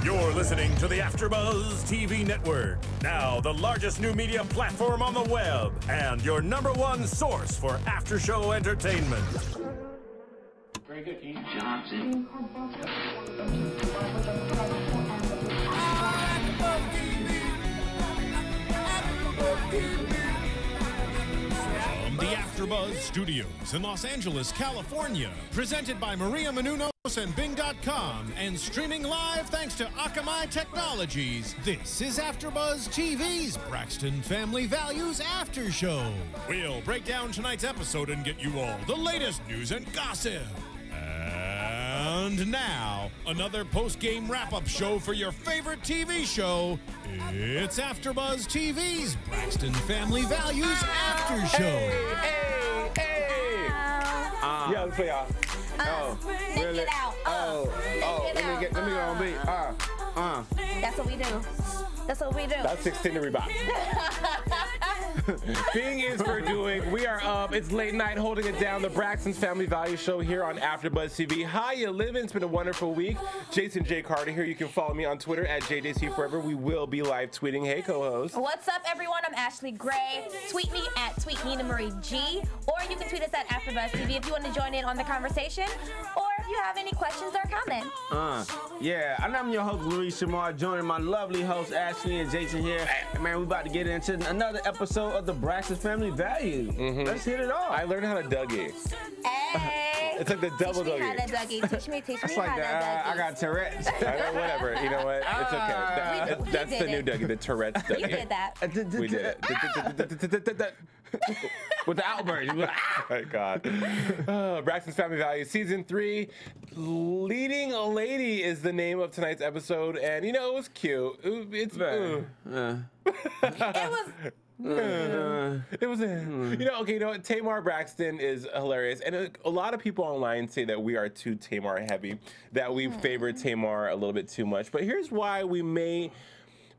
You're listening to the AfterBuzz TV network, now the largest new media platform on the web, and your #1 source for after-show entertainment. Very good, King Johnson. From the AfterBuzz Studios in Los Angeles, California, presented by Maria Menounos and Bing.com, and streaming live thanks to Akamai Technologies. This is AfterBuzz TV's Braxton Family Values After Show. We'll break down tonight's episode and get you all the latest news and gossip. And now, another post-game wrap-up show for your favorite TV show. It's AfterBuzz TV's Braxton Family Values After Show. Hey. Yeah, let's play y'all. Really? Get out. Let me get on beat. That's what we do. That's what we do. That's 16 to rebound. Being is for doing. We are up. It's late night, holding it down. The Braxton Family Values show here on AfterBuzz TV. How you living? It's been a wonderful week. Jason J. Carter here. You can follow me on Twitter at JJC Forever. We will be live tweeting. Hey, co-host. What's up, everyone? I'm Ashley Gray. Tweet me at TweetNinaMarieG, or you can tweet us at AfterBuzz TV if you want to join in on the conversation, or if you have any questions or comments. Yeah, and I'm your host, Larice Shamar, joining my lovely hosts, Ashley and Jason here. And man, we're about to get into another episode of the Braxton Family Values. Let's hit it off. I learned how to Dougie. Hey. It's like the double Teach me how Dougie. to Dougie. Teach me It's how like to that. Dougie. I got Tourette's. I know, whatever. You know what? It's okay. We That's did the new it. Dougie, the Tourette's Dougie. You did that. We did it. With the outburst. Oh my God. Braxton's Family Values Season 3. Leading Lady is the name of tonight's episode. And, you know, it was cute. It's... It was. You know, okay, you know what? Tamar Braxton is hilarious. And a lot of people online say that we are too Tamar heavy, that we favor Tamar a little bit too much. But here's why we may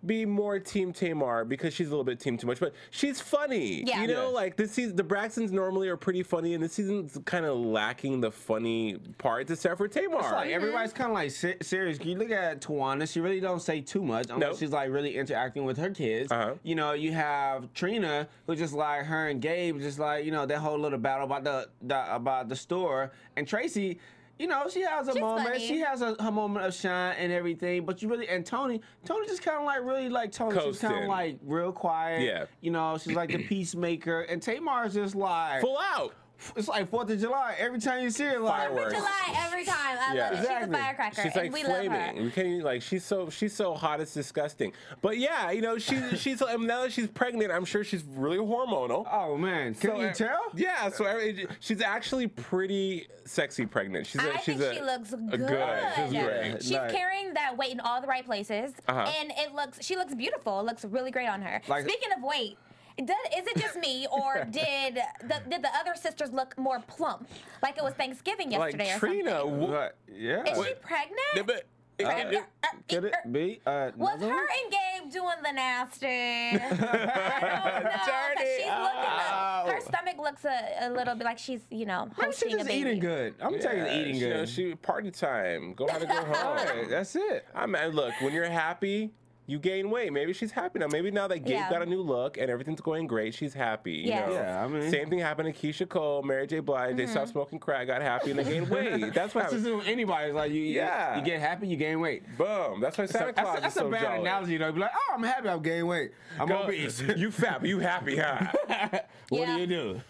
be more Team Tamar, because she's a little bit team too much, but she's funny. Yeah. You know, like this season, the Braxtons normally are pretty funny, and this season's kind of lacking the funny parts except for Tamar. It's like everybody's kind of like serious. You look at Tawana, she really don't say too much unless she's like really interacting with her kids. You know, you have Trina, who just like her and Gabe, just like, you know, that whole little battle about the store, and Tracy. You know, she has a moment. Funny. She has her moment of shine and everything. But you really, and Tony just kind of like really like Tony. She's kind Coasting. of like real quiet. Yeah. You know, she's like the peacemaker. And Tamar's just like Full out. It's like 4th of July. Every time you see her, like Fireworks. July every time. I Yeah. love it. Exactly. She's a firecracker. She's like and we flaming. love her. We can't even, like, she's so hot, it's disgusting. But yeah, you know, she's and now that she's pregnant, I'm sure she's really hormonal. oh man, can you tell? Yeah, so she's actually pretty sexy pregnant. She looks she looks good. She's great. She's Like- carrying that weight in all the right places, and she looks beautiful. It looks really great on her. Like- Speaking of weight, is it just me, or did the other sisters look more plump, like it was Thanksgiving yesterday Like or Trina. something? Yeah. Is she pregnant? Could it be? Was another her one? and Gabe doing the nasty? I don't know. 'Cause she's looking her stomach looks a little bit like she's, you know, Maybe hosting she's a just baby. eating good. I'm telling you, eating You know, good. she party time. Go have a good home. Right, that's it. I mean, look, when you're happy, you gain weight. Maybe she's happy now. Maybe now that Gabe Yeah. got a new look and everything's going great, she's happy. You Yes. know? Yeah, I mean- Same thing happened to Keisha Cole, Mary J. Blige. They stopped smoking crack, got happy, and they gained weight. That's what That's just happened. with anybody. It's like you get happy, you gain weight. Boom. That's why Santa Claus That's is so a bad jealous. analogy, though. Be like, oh, I'm happy, I'm gaining weight. I'm obese. You fat, you happy, huh? What Yeah. do you do?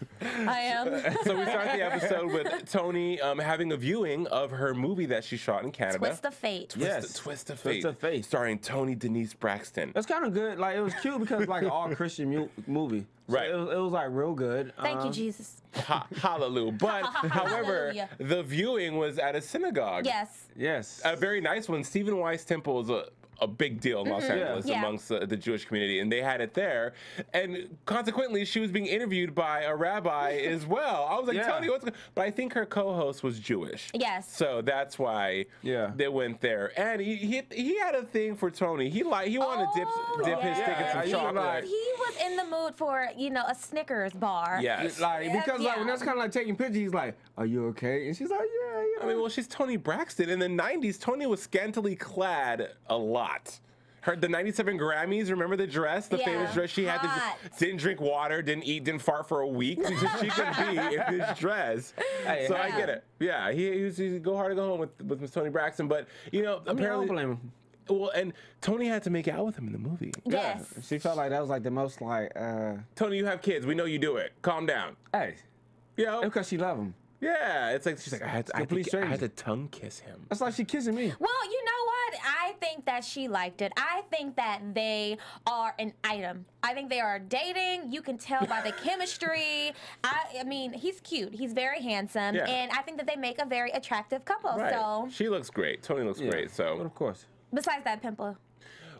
I am. So we start the episode with Tony having a viewing of her movie that she shot in Canada. Twist of Fate. Twist of Fate. Twist of Fate. Starring Tony Denise Braxton. That's kind of good. Like, it was cute because it's like an all Christian movie. So Right. It was like real good. Thank you, Jesus. Hallelujah. But, however, Hallelujah. the viewing was at a synagogue. Yes. Yes. A very nice one. Stephen Weiss Temple is a big deal in Los Angeles Yeah. amongst the Jewish community, and they had it there. And consequently, she was being interviewed by a rabbi as well. I was like, Yeah. Tony, what's going on? But I think her co-host was Jewish. Yes. So that's why they went there. And he had a thing for Tony. He wanted to dip his stick in some yeah. chocolate. He was in the mood for, you know, a Snickers bar. Yes. Like, because like when that's kind of like taking pictures, he's like, "Are you okay?" And she's like, "Yeah." I mean, well, she's Toni Braxton. In the 90s, Toni was scantily clad a lot. The 97 Grammys, remember the dress? The famous dress she had. Didn't drink water, didn't eat, didn't fart for a week. She could be in this dress. So I get it. Yeah, he go hard to go home with Miss Toni Braxton. But, you know, apparently... I don't blame him. Well, and Toni had to make out with him in the movie. Yes. Yeah. She felt like that was like the most like... Toni, you have kids. We know you do it. Calm down. Hey. You know? Because she love him. Yeah, it's like she's like, I had to tongue kiss him. That's like she kissing me. Well, you know what? I think that she liked it. I think that they are an item. I think they are dating. You can tell by the chemistry. I mean, he's cute. He's very handsome, and I think that they make a very attractive couple. Right. So she looks great. Toni looks great. So of course. Besides that pimple.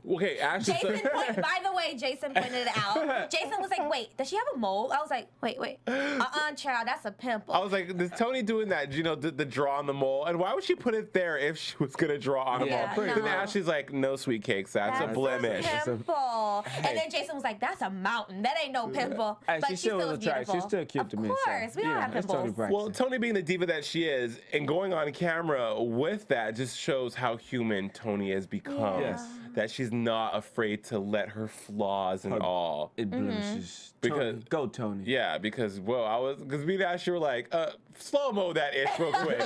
Okay, Ashley. By the way, Jason pointed it out. Jason was like, wait, does she have a mole? I was like, wait. Child, that's a pimple. I was like, is Toni doing that, you know, the draw on the mole? And why would she put it there if she was going to draw on a mole? No. Then Ashley's like, no, sweet cakes, that's a blemish. A pimple. And then Jason was like, that's a mountain. That ain't no pimple. Hey, but she she still was beautiful. She's still cute to me. Of course, we don't have pimples. Well, Toni being the diva that she is and going on camera with that just shows how human Toni has become. Yes. That she's not afraid to let her flaws and all. It blemishes. Because go Toni. Yeah, because me and Ashley were like, slow mo that ish real quick.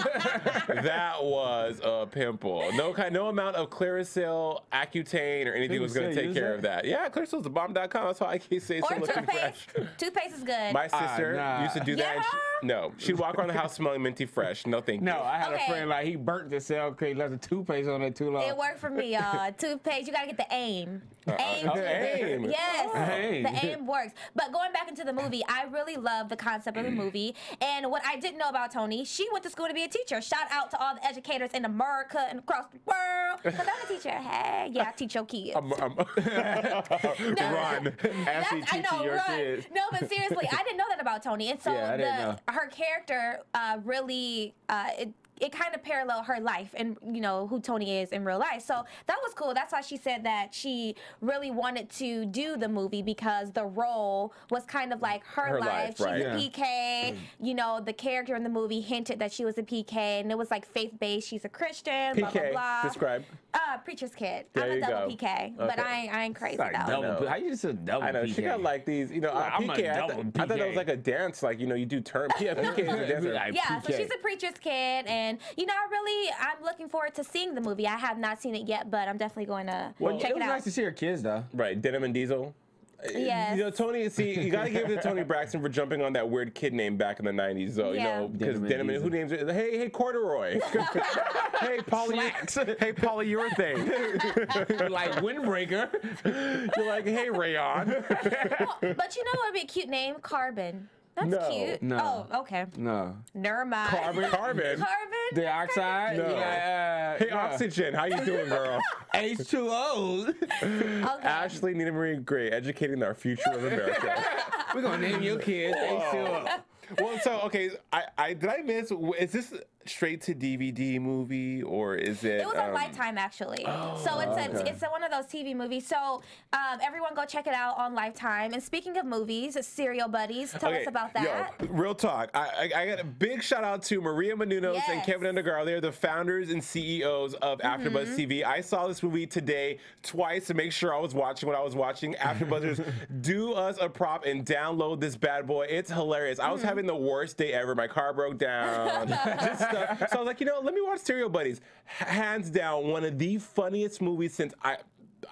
That was a pimple. No amount of Clearasil, Accutane, or anything was going to take care of that. Yeah, Clearasil's the bomb.com. That's why I can say Or so looking fresh. Toothpaste is good. My sister used to do that. Yeah. And she'd walk around the house smelling minty fresh. No, thank you. No, I had a friend like he burnt himself because he left the toothpaste on there too long. It worked for me, y'all. Toothpaste, you gotta get the aim. Aim. Yes, Aim. the aim works. But going back into the movie, I really love the concept of the movie. And what I didn't know about Toni, she went to school to be a teacher. Shout out to all the educators in America and across the world. Because I'm a teacher. Hey, yeah, I teach your kids. Run. Ashley teaching your kids. No, but seriously, I didn't know that about Toni. And so Yeah, I didn't know. her character really, it kind of paralleled her life and, you know, who Toni is in real life. So that was cool. That's why she said that she really wanted to do the movie because the role was kind of like her life. She's right. a PK. You know, the character in the movie hinted that she was a PK, and it was like faith-based. She's a Christian, blah, blah, PK, blah. describe. Preacher's kid. There I'm a you double go. PK, but I ain't crazy Like though. double. How you just a double? I know PK? she got like these, you know. I'm a PK, double I thought that was PK. like a dance, like you do term. Yeah, PK is a dancer. Like Yeah, so PK. she's a preacher's kid, and you know, I'm looking forward to seeing the movie. I have not seen it yet, but I'm definitely going to check It was it out. nice to see her kids though. Right, Denim and Diesel. Yes. You know, Toni, you gotta give it to Toni Braxton for jumping on that weird kid name back in the 90s, though. Yeah. You know, because Denim and Denim, who names it? Hey, Corduroy. Hey, polyurethane. Like Windbreaker. You're like, hey, Rayon. But you know what would be a cute name? Carbon. That's No. cute. No. Oh, okay. No. Never mind. Carbon. Carbon? Dioxide. No. Yeah, Hey, Oxygen, how you doing, girl? H2O. Okay. Ashley, Nina Marie Gray, educating our future of America. We're gonna name your kids H2O. Well, so okay, did I miss? Is this straight to DVD movie or is it? It was on Lifetime, actually. So it's one of those TV movies. So everyone go check it out on Lifetime. And speaking of movies, Serial Buddies, tell us about that. Yo, real talk. I got a big shout out to Maria Menounos and Kevin Undergaro. They're the founders and CEOs of AfterBuzz TV. I saw this movie today twice to make sure I was watching what I was watching. AfterBuzzers, do us a prop and download this bad boy. It's hilarious. I was having the worst day ever. My car broke down. Just stuff. So I was like, let me watch Serial Buddies. Hands down, one of the funniest movies since I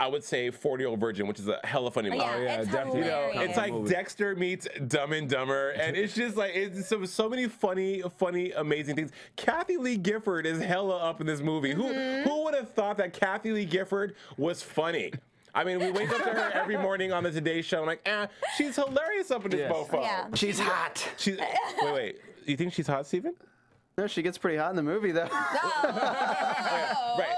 would say 40-Year-Old Virgin, which is a hella funny movie. Yeah, it's definitely. hilarious. It's like Dexter meets Dumb and Dumber, and it's just like it's so many funny, amazing things. Kathy Lee Gifford is hella up in this movie. Who would have thought that Kathy Lee Gifford was funny? I mean, we wake up to her every morning on the Today Show. I'm like, she's hilarious up in this mofo. Yeah. She's hot. Wait. You think she's hot, Steven? No, she gets pretty hot in the movie, though. Right.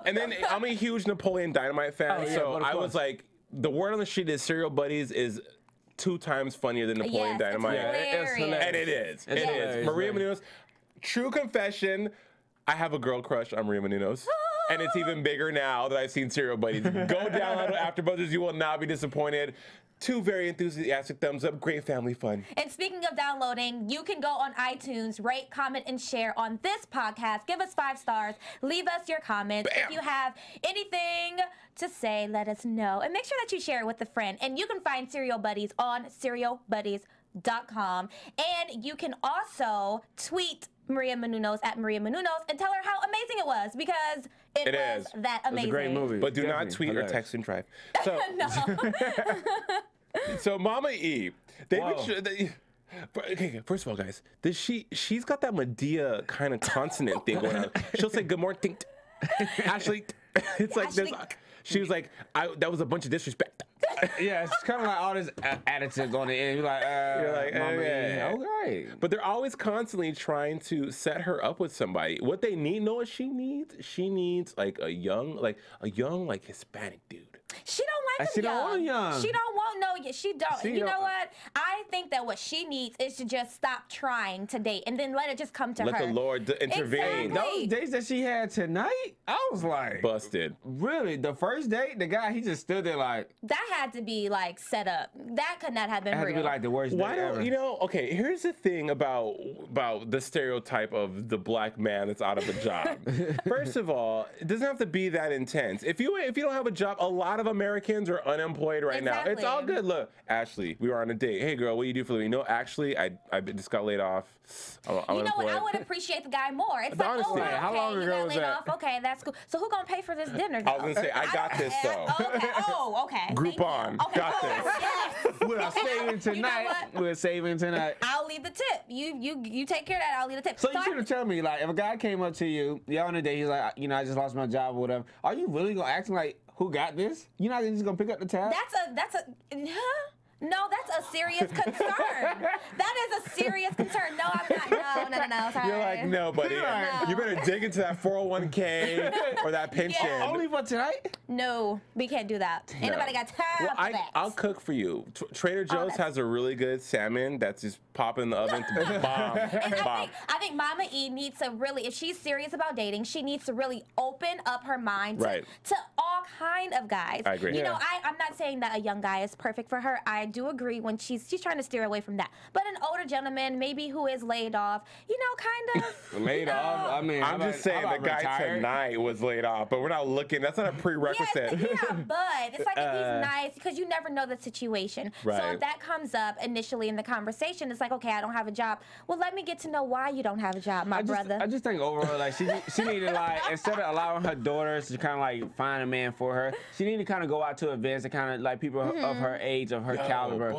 And then I'm a huge Napoleon Dynamite fan, so I was like, the word on the street is Serial Buddies is 2 times funnier than Napoleon Yes, Dynamite. it's hilarious. And it is. It's It hilarious, is. Maria man. Menounos, true confession, I have a girl crush on Maria Menounos. And it's even bigger now that I've seen Serial Buddies. Go download AfterBuzzers. You will not be disappointed. 2 very enthusiastic thumbs up. Great family fun. And speaking of downloading, you can go on iTunes, rate, comment, and share on this podcast. Give us 5 stars. Leave us your comments. Bam. If you have anything to say, let us know. And make sure that you share it with a friend. And you can find Serial Buddies on serialbuddies.com. And you can also tweet Maria Menounos at Maria Menounos and tell her how amazing it was, because it was that amazing. It's a great movie. But do not tweet or text and drive. So, No. so Mama E, okay, first of all, guys, she's got that Medea kind of consonant thing going on. She'll say good morning, Ashley. It's like this. She was like, that was a bunch of disrespect. Yeah, it's kind of like all this attitude going in. You're like, okay. But they're always constantly trying to set her up with somebody. What they need, know what she needs? She needs like a young Hispanic dude. She don't like She don't want young. She don't want no. She don't. You know what? I think that what she needs is to just stop trying to date and then let it just come to her. Let the Lord intervene. Exactly. Those dates that she had tonight, I was like, busted. Really? The first date, the guy, he just stood there like. That had to be like set up. That could not have been It had real. to be like the worst Why date don't ever. you know? Okay, here's the thing about the stereotype of the black man that's out of a job. First of all, it doesn't have to be that intense. If you don't have a job, a lot of Americans are unemployed right now. It's all good. Look, Ashley, we were on a date. Hey, girl, what do you do for a living? You know, actually, I just got laid off. I'm you know what? I would appreciate the guy more. It's like, Honestly, okay, how long you ago got was laid that? off. Okay, that's cool. So who gonna pay for this dinner? I was gonna say, I got this though. Okay. Oh, okay. Groupon. Thank you. Got Okay. this. Yes. We're saving tonight. what? We're saving tonight. I'll leave the tip. You take care of that. I'll leave the tip. So you should have told me, like, if a guy came up to you, y'all on a date, he's like, I just lost my job or whatever. Are you really gonna ask him like, who got this? You're not just gonna pick up the tab? That's a no, that's a serious concern. That is a serious concern. No, I'm not. No. Sorry. You're like, no, buddy. No. You better dig into that 401k or that pension. Yeah. Only for tonight? No, we can't do that. Ain't nobody got time Well, for that. I'll cook for you. Trader Joe's has a really good salmon that's just popping in the oven to bomb. And I think Mama E needs to really, if she's serious about dating, she needs to really open up her mind to all kind of guys. I agree. You know, I'm not saying that a young guy is perfect for her. I do agree when she's trying to steer away from that. But an older gentleman, maybe who is laid off, kind of. Laid off? I mean, I'm just saying the guy tonight was laid off, but we're not looking. That's not a prerequisite. Yeah, but it's like if he's nice, because you never know the situation. Right. So if that comes up initially in the conversation, it's like, okay, I don't have a job. Well, let me get to know why you don't have a job, my brother. I just think overall, like, she needed, like, instead of allowing her daughters to kind of, like, find a man for her, she needed to kind of go out to events and kind of, like, people of her age, of her caliber,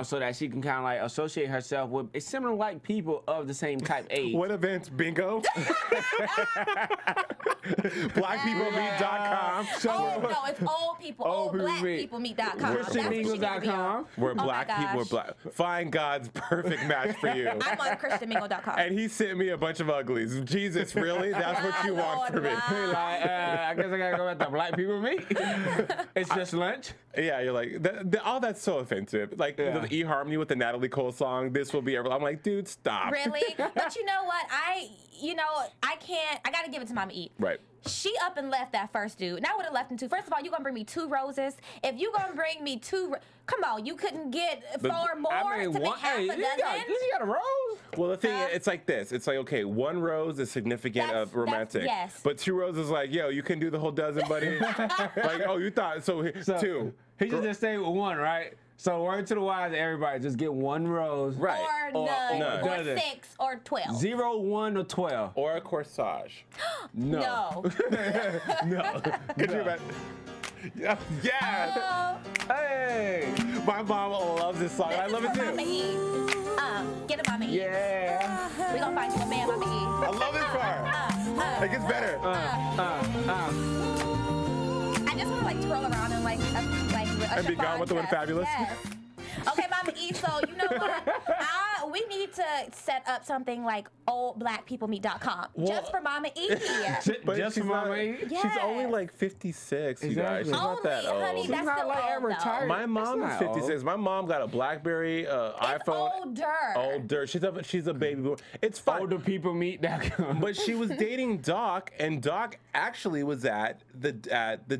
so that she can kind of, like, associate herself with similar, like, people of the same type age. What events? Bingo? BlackPeopleMeet.com. Oh, no, it's old people. BlackPeopleMeet.com. ChristianMingles.com. We're black people. We're black. Find God's perfect match for you. I'm on ChristianMingle.com. And he sent me a bunch of uglies. Jesus, really? That's what you want from me? Like, I guess I gotta go at the black people meet. It's just lunch. Yeah, you're like, all that's so offensive. Like the eHarmony with the Natalie Cole song, this will be everything. I'm like, dude, stop. Really? But you know what? I gotta give it to Mama E. Right. She up and left that first dude. And I would have left him too. First of all, you gonna bring me 2 roses. If you gonna bring me 2, come on, you couldn't get 4 more to make half a dozen. You got a rose? Well, the thing is, it's like this. It's like, okay, 1 rose is significant of romantic. Yes. But 2 roses is like, yo, you can do the whole dozen, buddy. Like, oh, you thought, so 2. He should just stay with 1, right? So word to the wise, everybody, just get 1 rose. Right. Or none. Or 6 or 12. 0, 1, or 12. Or a corsage. No. No. Could you imagine? Yeah. Hey. My mom loves this song. I love it Mama too. E. Get it, Mama E. Yeah. We gonna find you a man, Mama E. I love this part. It gets better. I just want to like twirl around and like And be gone with the one fabulous. Yes. Okay, Mama E. So you know what? we need to set up something like oldblackpeoplemeet.com just for Mama E. But Just she's for Mama not- E? Yes. She's only like 56, you guys. She's not that Only, honey, old. that's not still like old, ever though. retired. My mom is That's not 56. old. My mom got a BlackBerry, iPhone. Older. She's a baby boomer. It's fine. Olderpeoplemeet.com. But she was dating Doc, and Doc actually was at the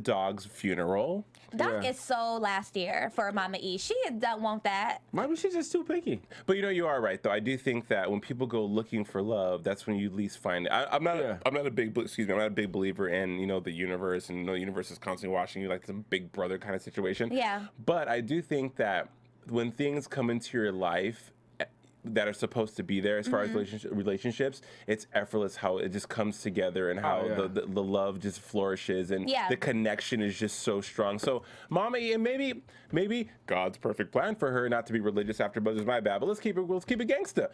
dog's funeral. Doc is so last year for Mama E. She don't want that. Maybe she's just too picky. But you are right though. I do think that when people go looking for love, that's when you least find it. I'm not a big believer in the universe, and the universe is constantly watching you like some Big Brother kind of situation. Yeah. But I do think that when things come into your life that are supposed to be there as far as relationships, it's effortless how it just comes together and how the love just flourishes and the connection is just so strong. So Mama E, and maybe God's perfect plan for her, not to be religious, AfterBuzz is my bad, but let's keep it gangsta,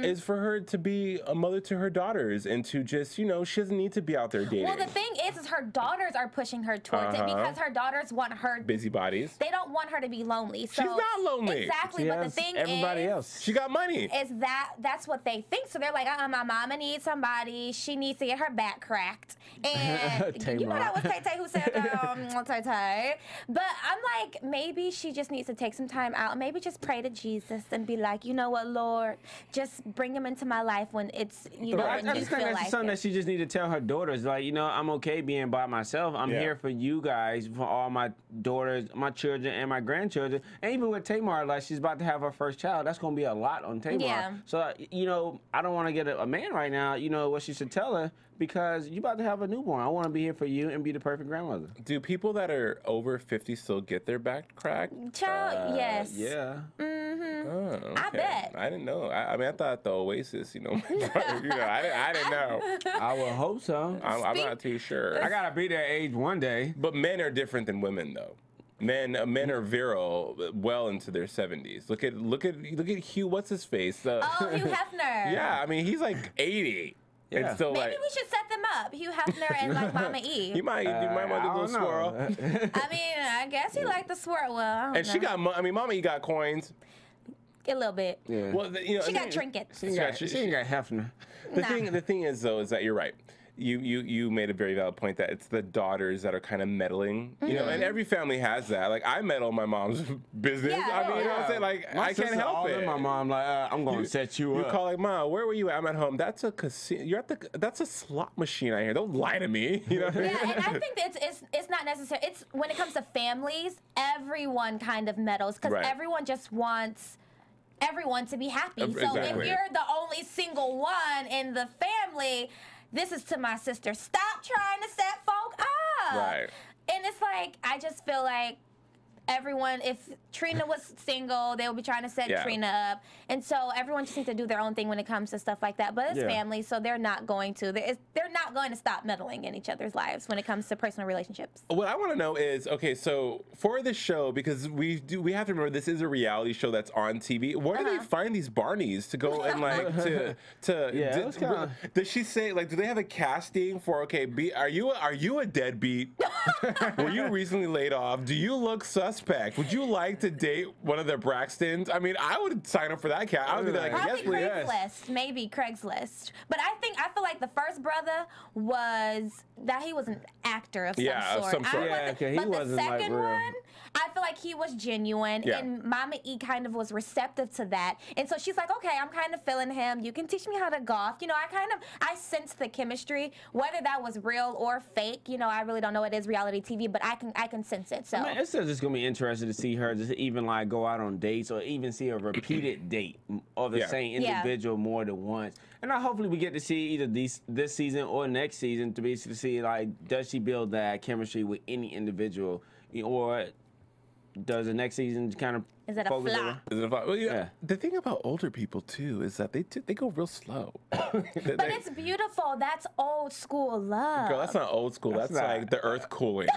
is for her to be a mother to her daughters and to just, she doesn't need to be out there dating. Well, the thing is her daughters are pushing her towards it because her daughters want her busybodies. They don't want her to be lonely. So She's not lonely. Exactly, but the thing everybody is, else. She got money. is that's what they think. So they're like, my mama needs somebody. She needs to get her back cracked. And you know that was Tay Tay who said Tay Tay. But I'm like, maybe she just needs to take some time out. Maybe just pray to Jesus and be like, you know what, Lord, just bring him into my life when it's I just think that's something that she just need to tell her daughters. Like, I'm okay being by myself. I'm here for you guys, for all my daughters, my children, and my grandchildren. And even with Tamar, like she's about to have her first child. That's gonna be a lot on Tamar. Yeah. So, I don't want to get a man right now. What she should tell her, because you about to have a newborn. I want to be here for you and be the perfect grandmother. Do people that are over 50 still get their back cracked? Child, yes. Yeah. Mm-hmm. Oh, okay. I bet. I didn't know. I mean, I thought the Oasis, I didn't know. I would hope so. I'm not too sure. I got to be that age one day. But men are different than women, though. Men are virile well into their 70s. Look at Hugh. What's his face? Hugh Hefner. Yeah, I mean he's like 80. Yeah. And still Maybe we should set them up, Hugh Hefner and like Mama E. You might want to do a little swirl. I mean, I guess he liked the swirl. Well, I don't know. She got. Mama E got coins. A little bit. Yeah. Well, she got trinkets. She ain't got Hefner. The thing is though is that you're right. You made a very valid point that it's the daughters that are kind of meddling, and every family has that. Like I meddle my mom's business. Yeah, I mean, you know what I'm saying? Like I can't help it. My mom like, I'm gonna set you up. You call like, Mom, where were you at? I'm at home. That's a casino. You're at that's a slot machine out here. Don't lie to me. Yeah, and I think it's not necessary. It's when it comes to families, everyone kind of meddles because everyone just wants everyone to be happy. So if you're the only single one in the family, this is to my sister. Stop trying to set folk up. Right. And it's like, I just feel like everyone, if Trina was single, they would be trying to set Trina up. And so everyone just needs to do their own thing when it comes to stuff like that. But it's family, so they're not going to. They're not going to stop meddling in each other's lives when it comes to personal relationships. What I want to know is, okay, so for this show, because we have to remember this is a reality show that's on TV. Where do they find these Barneys to go and like does she say like do they have a casting for are you a deadbeat? Were you recently laid off? Do you look suspect? Would you like to date one of the Braxtons? I mean, I would sign up for that cat. I would be like, yes, please. Craigslist, maybe Craigslist. But I feel like the first brother he was an actor of some sort. Of some sort. But the second one, I feel like he was genuine, and Mama E kind of was receptive to that. And so she's like, okay, I'm kind of feeling him. You can teach me how to golf. I sensed the chemistry, whether that was real or fake. I really don't know. It is reality TV, but I can sense it. So I mean, it's just gonna be interesting to see her just even like go out on dates or even see a repeated date of the same individual more than once. And hopefully we get to see either this season or next season to basically see like does she build that chemistry with any individual, or does the next season kind of is it a flop? Well, the thing about older people too is that they go real slow. But it's beautiful. That's old school love. Girl, that's not old school. That's like the earth cooling.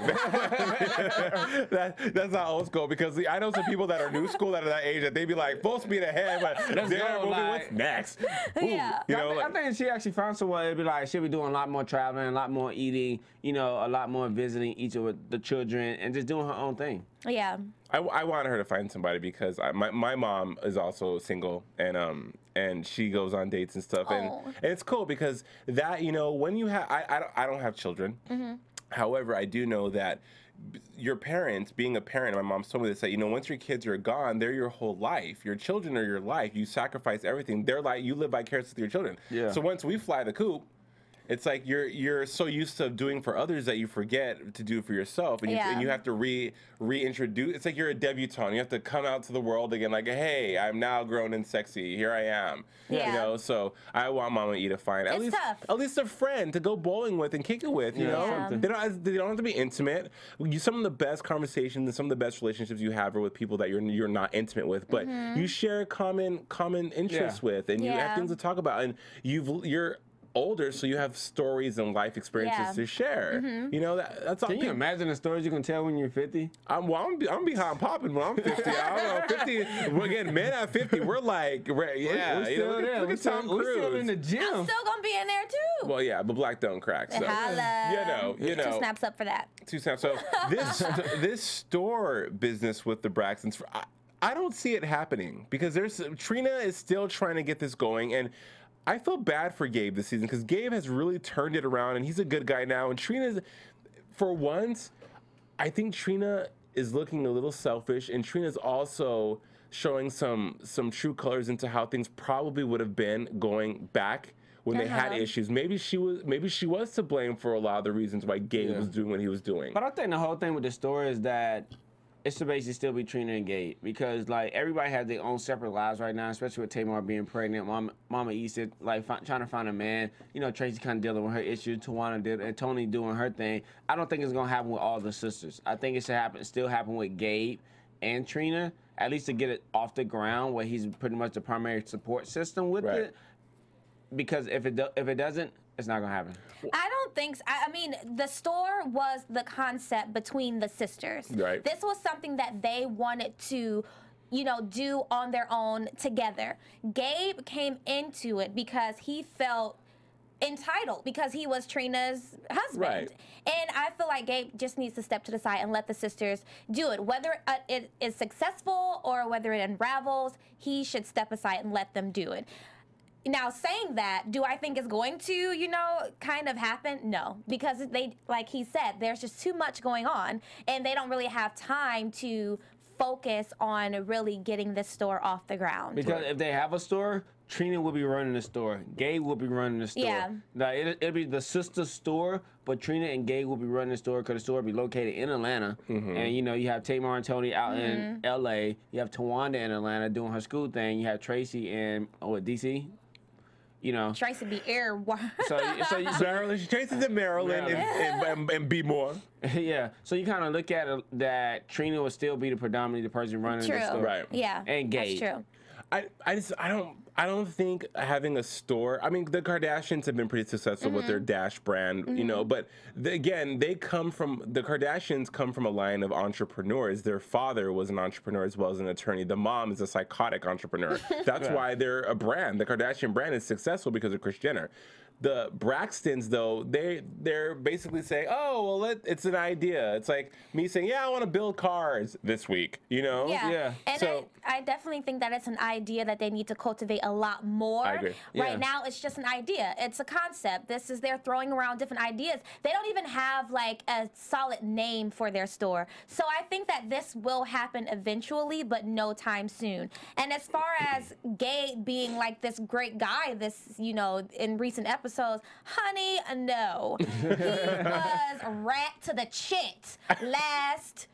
That's not old school because I know some people that are new school that are that age that they be like full speed ahead, but what's next? Ooh, I think she actually found someone. It'd be like she'll be doing a lot more traveling, a lot more eating, a lot more visiting each of the children, and just doing her own thing. Yeah. I want her to find somebody because my mom is also single and she goes on dates and stuff and it's cool because that when you have I don't have children. However, I do know that your parents, being a parent, my mom's told me this, that once your kids are gone, they're your whole life. Your children are your life. You sacrifice everything. They're like you live vicariously with your children. Yeah. So once we fly the coop, it's like you're so used to doing for others that you forget to do for yourself, and you have to reintroduce. It's like you're a debutante. You have to come out to the world again, like, hey, I'm now grown and sexy. Here I am. Yeah. So I want Mama E to find at least a friend to go bowling with and kick it with. You know, they don't have to be intimate. Some of the best conversations and some of the best relationships you have are with people that you're not intimate with, but you share common interests with, and you have things to talk about, and you're older, so you have stories and life experiences to share. That's all. Can you imagine the stories you can tell when you're 50? I'm behind popping when I'm 50. I don't know, 50. We're getting men at 50. We're like, we're still there. Look at Tom Cruise. We're still in the gym. I'm still gonna be in there too. Well, yeah, but black don't crack. So Holla. 2 snaps up for that. 2 snaps. So this store business with the Braxtons, I don't see it happening because Trina is still trying to get this going, and I feel bad for Gabe this season because Gabe has really turned it around and he's a good guy now. And Trina's, for once, I think Trina is looking a little selfish, and Trina's also showing some true colors into how things probably would have been going back when they had issues. Maybe she was to blame for a lot of the reasons why Gabe was doing what he was doing. But I think the whole thing with the story is that it's to basically still be Trina and Gabe because like everybody has their own separate lives right now, especially with Tamar being pregnant. Mama E said like trying to find a man. Tracy kind of dealing with her issues. Tawana did, and Tony doing her thing. I don't think it's gonna happen with all the sisters. I think it should still happen with Gabe and Trina, at least to get it off the ground where he's pretty much the primary support system with it. Because if it doesn't, it's not gonna happen. I don't think so. I mean, the store was the concept between the sisters. Right. This was something that they wanted to, do on their own together. Gabe came into it because he felt entitled because he was Trina's husband. Right. And I feel like Gabe just needs to step to the side and let the sisters do it. Whether it is successful or whether it unravels, he should step aside and let them do it. Now, saying that, do I think it's going to, kind of happen? No, because like he said, there's just too much going on, and they don't really have time to focus on really getting this store off the ground. Because if they have a store, Trina will be running the store. Gabe will be running the store. Yeah. Now, it'll be the sister store, but Trina and Gabe will be running the store because the store will be located in Atlanta. And, you have Tamar and Tony out in L.A. You have Tawanda in Atlanta doing her school thing. You have Tracy in, D.C.? Tracy be air. Maryland. Tracy's in Maryland and be more. Yeah. So you kind of look at it that Trina would still be predominantly the person running the store. Right. Yeah. And Gabe. That's true. I don't think having a store. I mean, the Kardashians have been pretty successful with their Dash brand, but the Kardashians come from a line of entrepreneurs. Their father was an entrepreneur as well as an attorney. The mom is a psychotic entrepreneur. That's why they're a brand. The Kardashian brand is successful because of Kris Jenner. The Braxtons, though, they're basically saying, oh, well, it's an idea. It's like me saying, yeah, I want to build cars this week, Yeah. And so, I definitely think that it's an idea that they need to cultivate a lot more. I agree. Right now, it's just an idea. It's a concept. They're throwing around different ideas. They don't even have, like, a solid name for their store. So I think that this will happen eventually, but no time soon. And as far as Gabe being, like, this great guy, in recent episodes, honey, no. He was rat to the chit last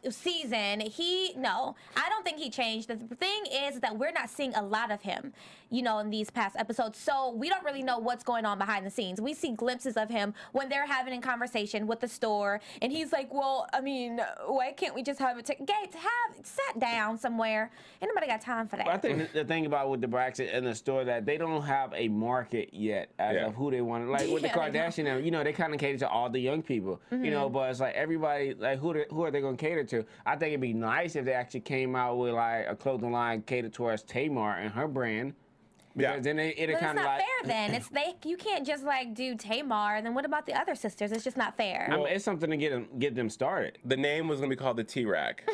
season. I don't think he changed. The thing is that we're not seeing a lot of him, in these past episodes. So we don't really know what's going on behind the scenes. We see glimpses of him when they're having a conversation with the store, and he's like, well, I mean, why can't we just have it? Gabe, sat down somewhere. Ain't nobody got time for that. But I think the thing about with the Braxton and the store that they don't have a market yet of who they want. Like with the Kardashian, they kind of cater to all the young people, but it's like everybody, like who are they going to cater to? I think it'd be nice if they actually came out with like a clothing line catered towards Tamar and her brand. Because then it'll kind of like fair. Then you can't just like do Tamar. And then what about the other sisters? It's just not fair. I mean, it's something to get them started. The name was gonna be called the T-Rack.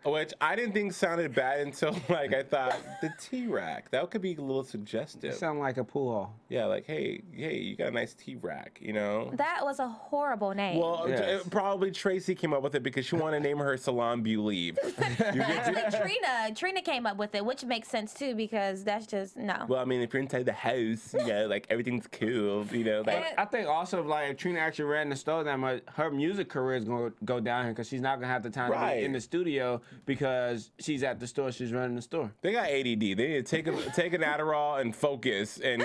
Which I didn't think sounded bad until like I thought the T-Rack. That could be a little suggestive. It sound like a pool hall. Yeah, like hey, you got a nice T-Rack, you know? That was a horrible name. Well, probably Tracy came up with it because she wanted to name her Salon Believe. Actually, Trina came up with it, which makes sense too because that's just no. Well, I mean, if you're inside the house, you know, like everything's cool, you know. Like, I think also like if Trina actually ran the store that much, her music career is gonna go down here because she's not gonna have the time to be in the studio because she's at the store, she's running the store. They got ADD. They need to take an Adderall and focus and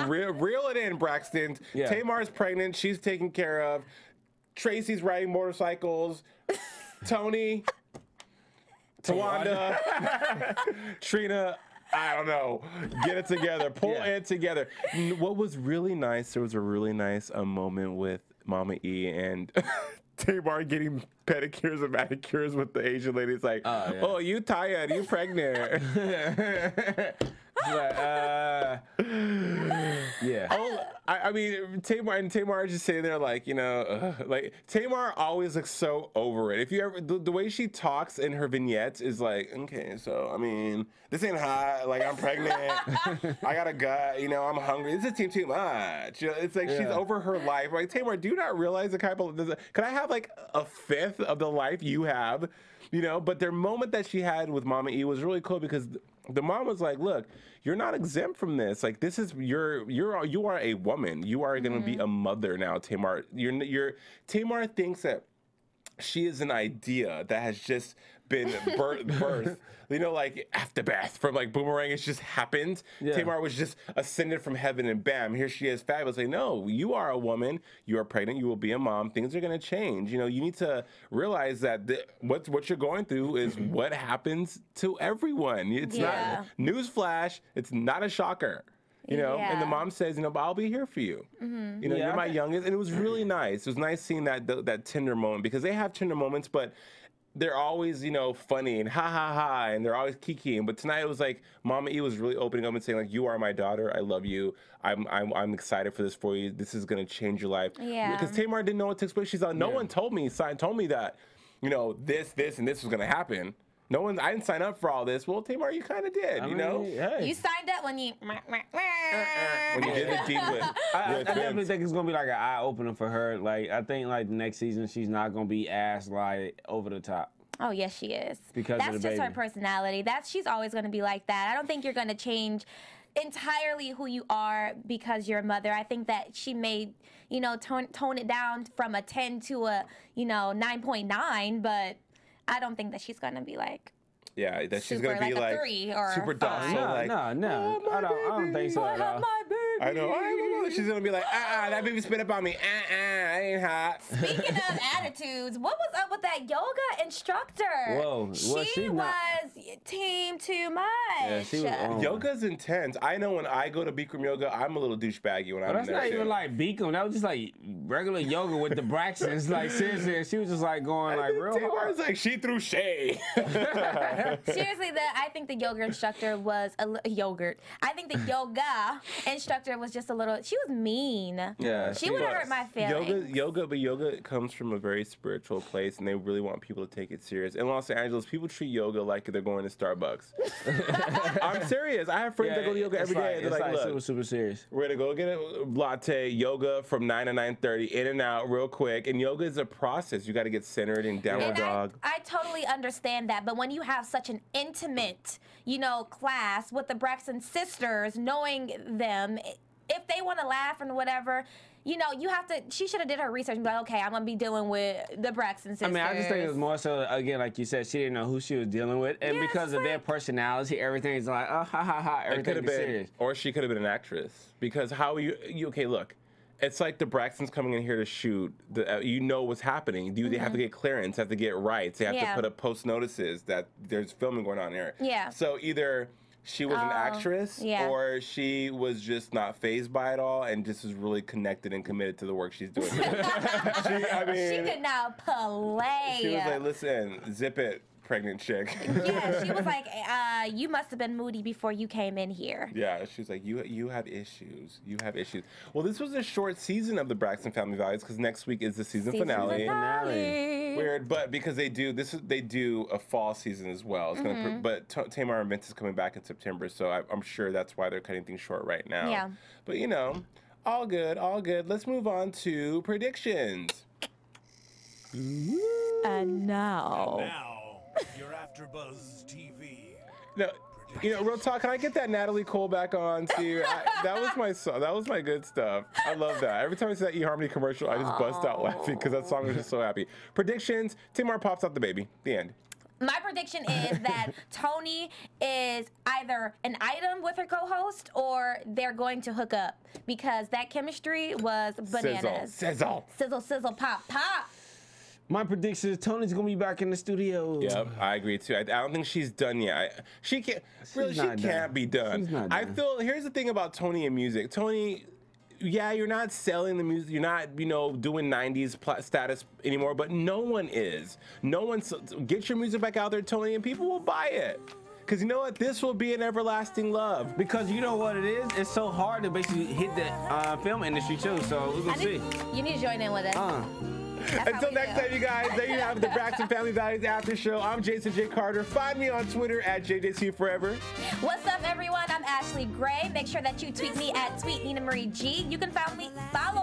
reel it in, Braxton. Yeah. Tamar's pregnant. She's taken care of. Tracy's riding motorcycles. Tony, Tawanda, Trina, I don't know. Get it together. Pull it together. What was really nice, there was a really nice moment with Mama E and Tamar getting pedicures and manicures with the Asian lady. It's like, oh, you tired, you pregnant. Like, yeah. Oh, I mean, Tamar is just sitting there like, you know, like Tamar always looks so over it. If you ever, the way she talks in her vignettes is like, okay, so I mean, this ain't hot. Like I'm pregnant. I got a gut. You know, I'm hungry. This is too much. You know, it's like she's over her life. Like Tamar, do you not realize the kind of can I have like a fifth of the life you have? You know, but their moment that she had with Mama E was really cool because the mom was like, look, you're not exempt from this. Like this is you are a woman. You are going to be a mother now, Tamar. Tamar thinks that she is an idea that has just been birthed. You know, like AfterBuzz from like Boomerang, it's just happened. Yeah. Tamar was just ascended from heaven and bam, here she is, fabulous. Like, no, you are a woman, you are pregnant, you will be a mom, things are gonna change. You know, you need to realize that what you're going through is what happens to everyone. It's not, newsflash, it's not a shocker. You know, and the mom says, you know, but I'll be here for you. You know, you're my youngest. And it was really nice. It was nice seeing that tender moment because they have tender moments, but they're always, you know, funny and ha ha ha, and they're always kikiing. But tonight it was like Mama E was really opening up and saying like, "You are my daughter. I love you. I'm excited for this for you. This is gonna change your life." Yeah. Because Tamar didn't know what took place. She's like, "No one told me that, you know, this and this was gonna happen. No one. I didn't sign up for all this." Well, Tamar, you kind of did. You know, you signed up when you when you did the deed with. I definitely think it's gonna be like an eye opener for her. Like I think like the next season she's not gonna be ass like over the top. Oh yes, she is. Because that's of the just baby. her personality. She's always gonna be like that. I don't think you're gonna change entirely who you are because you're a mother. I think that she may, you know, tone it down from a 10 to a, you know, 9.9, but I don't think that she's gonna be like. Yeah, that she's super, gonna be like 3 or super 5. docile. No, like, no. I don't think so at all. I know. She's gonna be like, that baby spit up on me. I ain't hot. Speaking of attitudes, what was up with that yoga instructor? Whoa, she was team too much. Yeah, she was Yoga's intense. I know when I go to Bikram yoga, I'm a little douchebaggy when I'm that's in there. Not even like Bikram. That was just like regular yoga with the Braxtons. Like seriously, she was just like going like real hard. It's like she threw shade. Seriously, I think the yoga instructor was I think the yoga instructor was just a little. She was mean. Yeah, she would have hurt my feelings. Yoga comes from a very spiritual place, and they really want people to take it serious. In Los Angeles, people treat yoga like they're going to Starbucks. I'm serious. I have friends that go to yoga every day. They're like, look, super serious. We're gonna go get a latte, yoga from 9 to 9:30, in and out real quick. And yoga is a process. You got to get centered in downward dog. I totally understand that, but when you have such an intimate, you know, class with the Braxton sisters, knowing them, if they want to laugh and whatever, you know, you have to. She should have did her research and be like, okay, I'm gonna be dealing with the Braxton sisters. I mean, I just think it was more so again, like you said, she didn't know who she was dealing with, and because of their personality, everything's like, oh, ha ha ha, everything is serious. Or she could have been an actress because how you okay? Look, it's like the Braxtons coming in here to shoot. You know what's happening. They have to get clearance, have to get rights, they have to put up post notices that there's filming going on here. Yeah. So either she was an actress, or she was just not fazed by it all and just was really connected and committed to the work she's doing. She could not play. She was like, listen, zip it. pregnant chick. Yeah, she was like, you must have been moody before you came in here. Yeah, she was like, you have issues. You have issues. Well, this was a short season of the Braxton Family Values because next week is the season finale. Weird, but because they do a fall season as well. It's gonna, but Tamar and Vince is coming back in September, so I'm sure that's why they're cutting things short right now. Yeah. But you know, all good, all good. Let's move on to predictions. And now, your AfterBuzz TV. No, you know, real talk. Can I get that Natalie Cole back on too? That was my song. That was my good stuff. I love that. Every time I see that eHarmony commercial, I just bust out laughing because that song was just so happy. Predictions: Tamar pops out the baby. The end. my prediction is that Tony is either an item with her co-host or they're going to hook up because that chemistry was bananas. Sizzle. Sizzle, sizzle, pop, pop. My prediction is Tony's gonna be back in the studio. Yep, I agree too. I don't think she's done yet. She can't. Really, she can't be done. She's not done. I feel. Here's the thing about Tony and music. Tony, yeah, you're not selling the music. You're not, doing '90s status anymore. But no one is. No one's. Get your music back out there, Tony, and people will buy it. Because you know what? This will be an everlasting love. Because you know what it is? It's so hard to basically hit the film industry too. So we're gonna see. You need to join in with us. Until next time, you guys, there you have the Braxton Family Values After Show. I'm Jason J. Carter. Find me on Twitter at JJC Forever. What's up, everyone? I'm Ashley Gray. Make sure that you tweet me at Tweet Nina Marie G. You can follow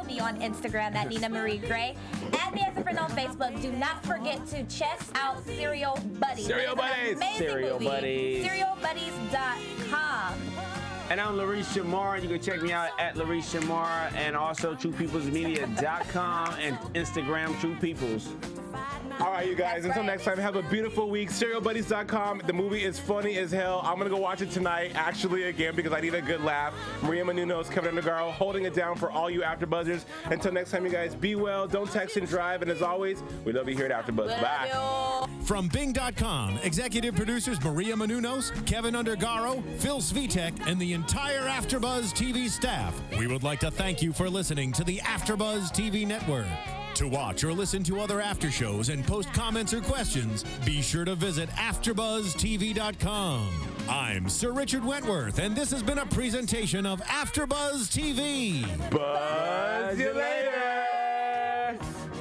me on Instagram at Nina Marie Gray. Add me as a friend on Facebook. Do not forget to check out Serial Buddies. Serial Buddies. Serial Buddies. SerialBuddies.com. And I'm Larice Shamar. You can check me out at Larice Shamar and also TruePeoplesMedia.com and Instagram True Peoples. All right, you guys, until next time, have a beautiful week. SerialBuddies.com. The movie is funny as hell. I'm going to go watch it tonight, actually, again, because I need a good laugh. Maria Menounos, Kevin Undergaro, holding it down for all you AfterBuzzers. Until next time, you guys, be well, don't text and drive, and as always, we love you here at AfterBuzz. Bye. From Bing.com, executive producers Maria Menounos, Kevin Undergaro, Phil Svitek, and the entire AfterBuzz TV staff, we would like to thank you for listening to the AfterBuzz TV network. To watch or listen to other after shows and post comments or questions, be sure to visit AfterBuzzTV.com. I'm Sir Richard Wentworth, and this has been a presentation of AfterBuzz TV. Buzz you later.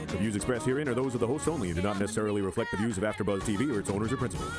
The views expressed herein are those of the hosts only and do not necessarily reflect the views of AfterBuzz TV or its owners or principals.